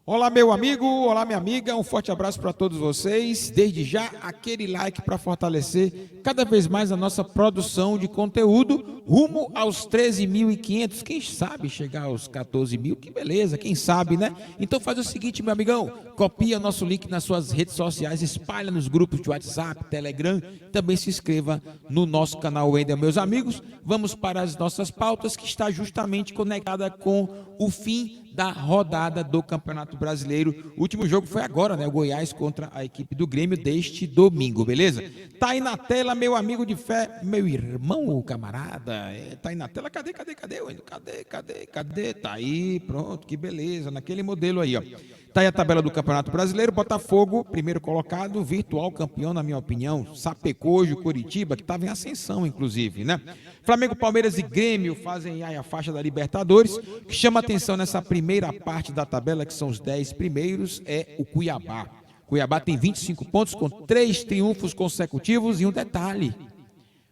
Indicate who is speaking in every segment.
Speaker 1: Olá, meu amigo, olá, minha amiga, um forte abraço para todos vocês. Desde já, aquele like para fortalecer cada vez mais a nossa produção de conteúdo rumo aos 13.500. Quem sabe chegar aos 14 mil, que beleza, quem sabe, né? Então faz o seguinte, meu amigão, copia nosso link nas suas redes sociais, espalha nos grupos de WhatsApp, Telegram, também se inscreva no nosso canal Wendel, meus amigos. Vamos para as nossas pautas, que está justamente conectada com o fim da rodada do Campeonato Brasileiro. O último jogo foi agora, né? O Goiás contra a equipe do Grêmio deste domingo, beleza? Tá aí na tela, meu amigo de fé, meu irmão, camarada. Tá aí na tela, cadê? Cadê? Tá aí, pronto, que beleza, naquele modelo aí, ó. Tá aí a tabela do Campeonato Brasileiro. Botafogo, primeiro colocado, virtual campeão, na minha opinião. Sapecojo, Coritiba, que estava em ascensão, inclusive, né? Flamengo, Palmeiras e Grêmio fazem aí a faixa da Libertadores. O que chama atenção nessa primeira parte da tabela, que são os 10 primeiros, é o Cuiabá. Cuiabá tem 25 pontos, com 3 triunfos consecutivos e um detalhe: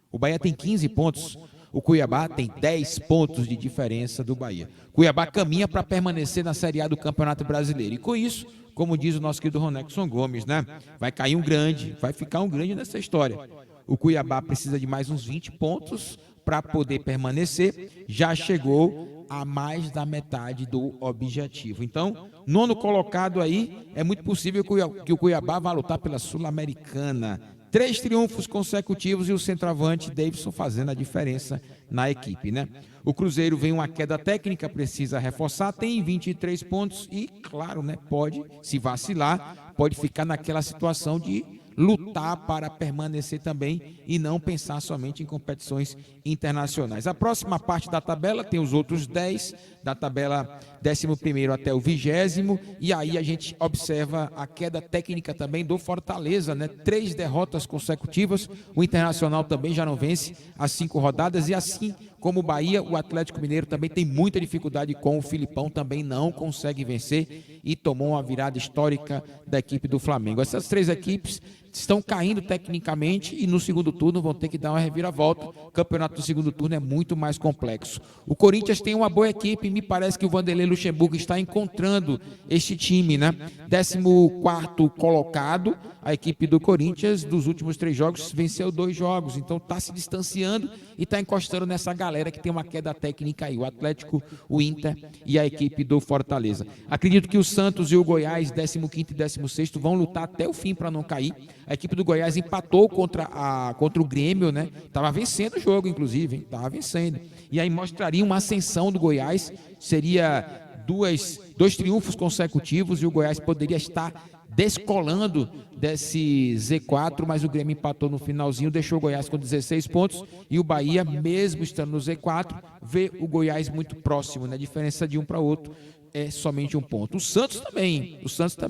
Speaker 1: o Bahia tem 15 pontos. O Cuiabá tem 10 pontos de diferença do Bahia. Cuiabá caminha para permanecer na Série A do Campeonato Brasileiro. E com isso, como diz o nosso querido Ronexon Gomes, né? Vai cair um grande, vai ficar um grande nessa história. O Cuiabá precisa de mais uns 20 pontos para poder permanecer. Já chegou a mais da metade do objetivo. Então, nono colocado aí, é muito possível que o Cuiabá vá lutar pela Sul-Americana. 3 triunfos consecutivos e o centroavante Davidson fazendo a diferença na equipe, né? O Cruzeiro vem uma queda técnica, precisa reforçar, tem 23 pontos e, claro, né, pode, se vacilar, pode ficar naquela situação de lutar para permanecer também e não pensar somente em competições internacionais. A próxima parte da tabela tem os outros 10, da tabela 11º até o 20º, e aí a gente observa a queda técnica também do Fortaleza, né? 3 derrotas consecutivas, o Internacional também já não vence as 5 rodadas, e assim como o Bahia, o Atlético Mineiro também tem muita dificuldade com o Filipão, também não consegue vencer e tomou uma virada histórica da equipe do Flamengo. Essas 3 equipes estão caindo tecnicamente e no segundo turno vão ter que dar uma reviravolta. O campeonato do segundo turno é muito mais complexo. O Corinthians tem uma boa equipe, me parece que o Vanderlei Luxemburgo está encontrando este time, né? 14º colocado, a equipe do Corinthians, dos últimos 3 jogos, venceu 2 jogos, então está se distanciando e está encostando nessa galera que tem uma queda técnica aí, o Atlético, o Inter e a equipe do Fortaleza. Acredito que o Santos e o Goiás, 15º e 16º, vão lutar até o fim para não cair. A equipe do Goiás empatou contra o Grêmio, né? Estava vencendo o jogo, inclusive, estava vencendo. E aí mostraria uma ascensão do Goiás, seria 2 triunfos consecutivos e o Goiás poderia estar descolando desse Z4, mas o Grêmio empatou no finalzinho, deixou o Goiás com 16 pontos e o Bahia, mesmo estando no Z4, vê o Goiás muito próximo, né? A diferença de um para outro é somente 1 ponto. O Santos também,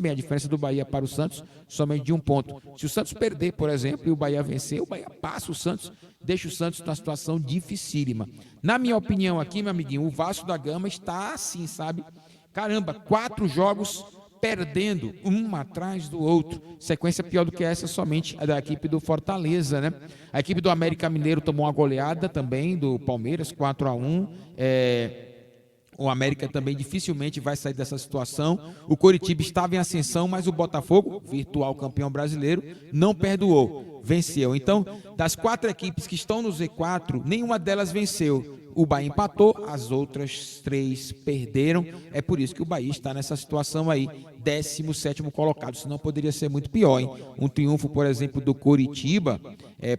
Speaker 1: a diferença do Bahia para o Santos, somente de 1 ponto. Se o Santos perder, por exemplo, e o Bahia vencer, o Bahia passa o Santos, deixa o Santos numa situação dificílima. Na minha opinião aqui, meu amiguinho, o Vasco da Gama está assim, sabe? Caramba, 4 jogos perdendo, um atrás do outro. Sequência pior do que essa, somente a da equipe do Fortaleza, né? A equipe do América Mineiro tomou uma goleada também do Palmeiras, 4-1. O América também dificilmente vai sair dessa situação. O Coritiba estava em ascensão, mas o Botafogo, virtual campeão brasileiro, não perdoou, venceu. Então, das 4 equipes que estão no Z4, nenhuma delas venceu. O Bahia empatou, as outras 3 perderam. É por isso que o Bahia está nessa situação aí, 17º colocado. Senão poderia ser muito pior, hein? Um triunfo, por exemplo, do Coritiba,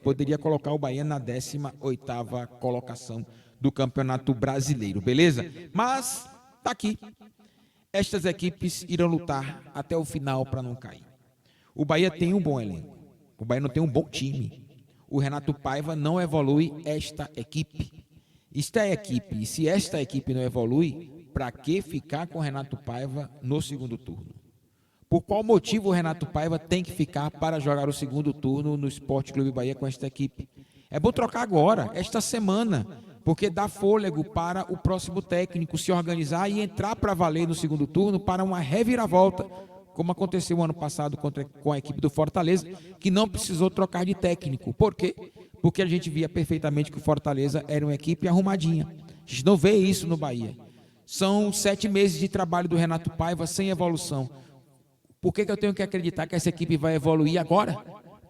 Speaker 1: poderia colocar o Bahia na 18ª colocação do Campeonato Brasileiro, beleza? Mas tá aqui. Estas equipes irão lutar até o final para não cair. O Bahia tem um bom elenco. O Bahia não tem um bom time. O Renato Paiva não evolui esta equipe. Esta é a equipe. E se esta equipe não evolui, para que ficar com o Renato Paiva no segundo turno? Por qual motivo o Renato Paiva tem que ficar para jogar o segundo turno no Sport Clube Bahia com esta equipe? É bom trocar agora, esta semana, porque dá fôlego para o próximo técnico se organizar e entrar para valer no segundo turno para uma reviravolta, como aconteceu ano passado com a equipe do Fortaleza, que não precisou trocar de técnico. Por quê? Porque a gente via perfeitamente que o Fortaleza era uma equipe arrumadinha. A gente não vê isso no Bahia. São 7 meses de trabalho do Renato Paiva sem evolução. Por que eu tenho que acreditar que essa equipe vai evoluir agora?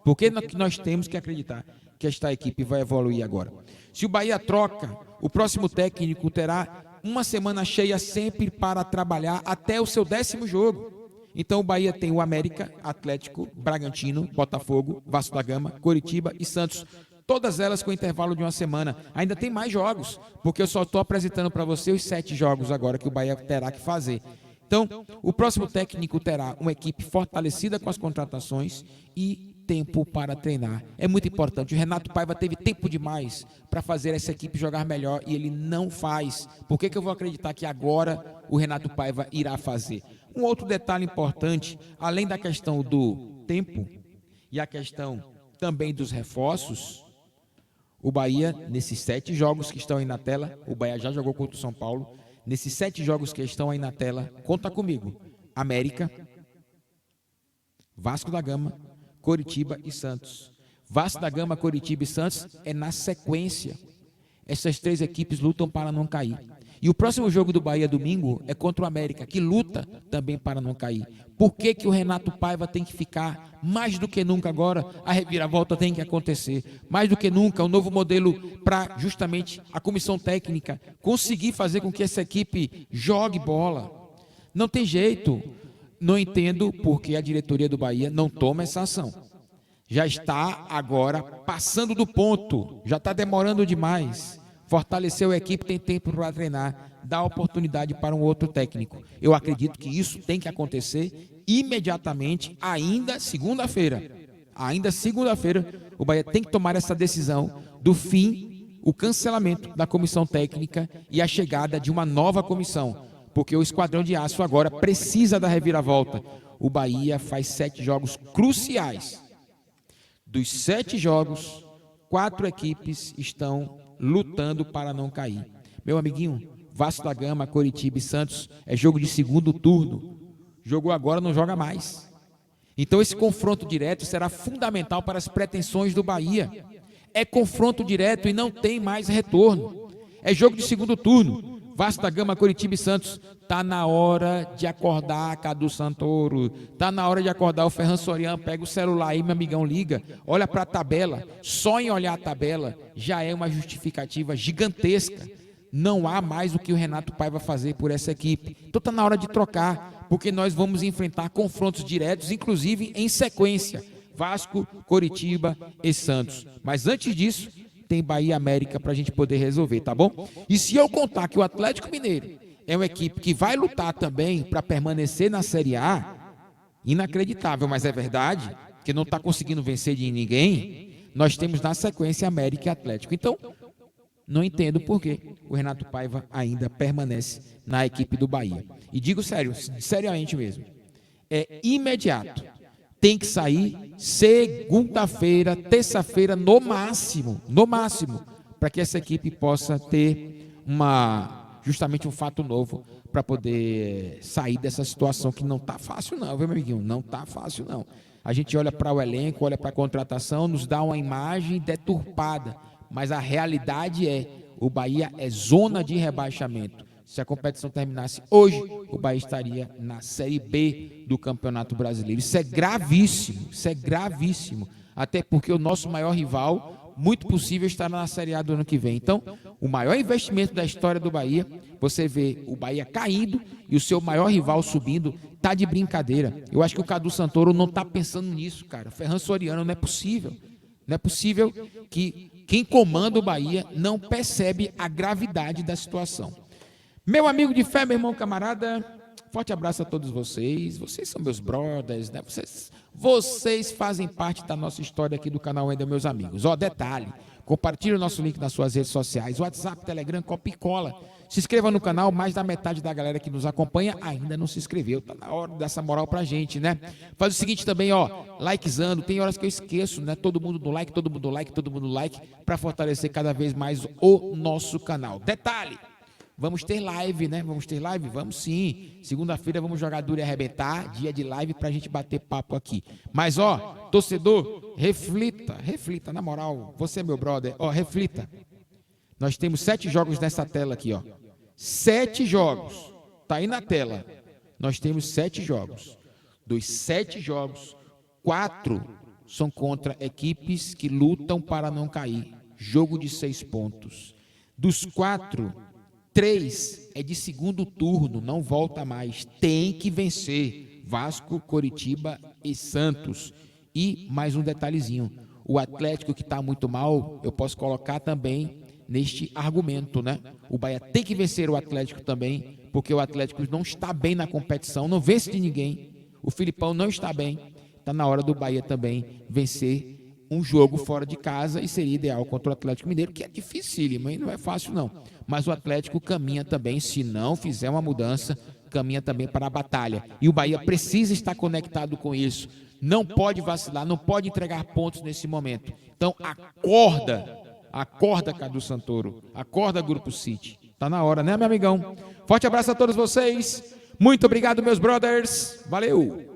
Speaker 1: Por que nós temos que acreditar que esta equipe vai evoluir agora? Se o Bahia troca, o próximo técnico terá uma semana cheia sempre para trabalhar até o seu 10º jogo. Então o Bahia tem o América, Atlético, Bragantino, Botafogo, Vasco da Gama, Coritiba e Santos. Todas elas com intervalo de uma semana. Ainda tem mais jogos, porque eu só estou apresentando para você os 7 jogos agora que o Bahia terá que fazer. Então, o próximo técnico terá uma equipe fortalecida com as contratações e tempo para treinar. É muito importante. O Renato Paiva teve tempo demais para fazer essa equipe jogar melhor e ele não faz. Por que eu vou acreditar que agora o Renato Paiva irá fazer? Um outro detalhe importante, além da questão do tempo e a questão também dos reforços, o Bahia, nesses 7 jogos que estão aí na tela, o Bahia já jogou contra o São Paulo, nesses 7 jogos que estão aí na tela, conta comigo, América, Vasco da Gama, Coritiba e Santos. Vasco da Gama, Coritiba e Santos é na sequência. Essas 3 equipes lutam para não cair. E o próximo jogo do Bahia domingo é contra o América, que luta também para não cair. Por que que o Renato Paiva tem que ficar mais do que nunca agora? A reviravolta tem que acontecer. Mais do que nunca, um novo modelo para justamente a comissão técnica conseguir fazer com que essa equipe jogue bola. Não tem jeito. Não entendo por que a diretoria do Bahia não toma essa ação. Já está agora passando do ponto, já está demorando demais. Fortaleceu a equipe, tem tempo para treinar, dá oportunidade para um outro técnico. Eu acredito que isso tem que acontecer imediatamente, ainda segunda-feira. Ainda segunda-feira, o Bahia tem que tomar essa decisão do fim, o cancelamento da comissão técnica e a chegada de uma nova comissão. Porque o Esquadrão de Aço agora precisa da reviravolta. O Bahia faz 7 jogos cruciais. Dos 7 jogos, 4 equipes estão lutando para não cair. Meu amiguinho, Vasco da Gama, Coritiba e Santos é jogo de segundo turno. Jogou agora, não joga mais. Então esse confronto direto será fundamental para as pretensões do Bahia. É confronto direto e não tem mais retorno. É jogo de segundo turno. Vasco da Gama, Coritiba e Santos, tá na hora de acordar Cadu Santoro, tá na hora de acordar o Ferran Soriano, pega o celular aí, meu amigão, liga, olha para a tabela, só em olhar a tabela já é uma justificativa gigantesca, não há mais o que o Renato Paiva fazer por essa equipe, então tá na hora de trocar, porque nós vamos enfrentar confrontos diretos, inclusive em sequência, Vasco, Coritiba e Santos, mas antes disso, tem Bahia e América para a gente poder resolver, tá bom? E se eu contar que o Atlético Mineiro é uma equipe que vai lutar também para permanecer na Série A, inacreditável, mas é verdade, que não está conseguindo vencer de ninguém, nós temos na sequência América e Atlético. Então, não entendo por que o Renato Paiva ainda permanece na equipe do Bahia. E digo sério, seriamente mesmo, é imediato. Tem que sair segunda-feira, terça-feira, no máximo, para que essa equipe possa ter justamente um fato novo para poder sair dessa situação que não está fácil não, viu, meu amiguinho? Não está fácil não. A gente olha para o elenco, olha para a contratação, nos dá uma imagem deturpada, mas a realidade o Bahia é zona de rebaixamento. Se a competição terminasse hoje, o Bahia estaria na Série B do Campeonato Brasileiro. Isso é gravíssimo, até porque o nosso maior rival, muito possível, estará na Série A do ano que vem. Então, o maior investimento da história do Bahia, você vê o Bahia caindo e o seu maior rival subindo, tá de brincadeira. Eu acho que o Cadu Santoro não está pensando nisso, cara. Ferran Soriano, não é possível. Não é possível que quem comanda o Bahia não percebe a gravidade da situação. Meu amigo de fé, meu irmão, camarada, forte abraço a todos vocês. Vocês são meus brothers, né? Vocês fazem parte da nossa história aqui do canal Ainda, meus amigos. Ó, detalhe, compartilhe o nosso link nas suas redes sociais, WhatsApp, Telegram, copia e cola. Se inscreva no canal, mais da metade da galera que nos acompanha ainda não se inscreveu. Tá na hora dessa moral pra gente, né? Faz o seguinte também, ó, likezando. Tem horas que eu esqueço, né? Todo mundo no like, para fortalecer cada vez mais o nosso canal. Detalhe, vamos ter live, né? Vamos ter live? Vamos sim. Segunda-feira vamos jogar duro e arrebentar. Dia de live pra gente bater papo aqui. Mas, ó, torcedor, reflita, na moral. Você, meu brother, ó, reflita. Nós temos 7 jogos nessa tela aqui, ó. 7 jogos. Está aí na tela. Nós temos 7 jogos. Dos 7 jogos, 4 são contra equipes que lutam para não cair. Jogo de 6 pontos. Dos 4, 3 é de segundo turno, não volta mais. Tem que vencer. Vasco, Coritiba e Santos. E mais um detalhezinho. O Atlético, que está muito mal, eu posso colocar também neste argumento, né? O Bahia tem que vencer o Atlético também, porque o Atlético não está bem na competição, não vence de ninguém. O Filipão não está bem. Está na hora do Bahia também vencer um jogo fora de casa e seria ideal contra o Atlético Mineiro, que é dificílimo, hein? Não é fácil não. Mas o Atlético caminha também, se não fizer uma mudança, caminha também para a batalha. E o Bahia precisa estar conectado com isso. Não pode vacilar, não pode entregar pontos nesse momento. Então, acorda, Cadu Santoro, acorda, Grupo City. Tá na hora, né, meu amigão? Forte abraço a todos vocês. Muito obrigado, meus brothers. Valeu!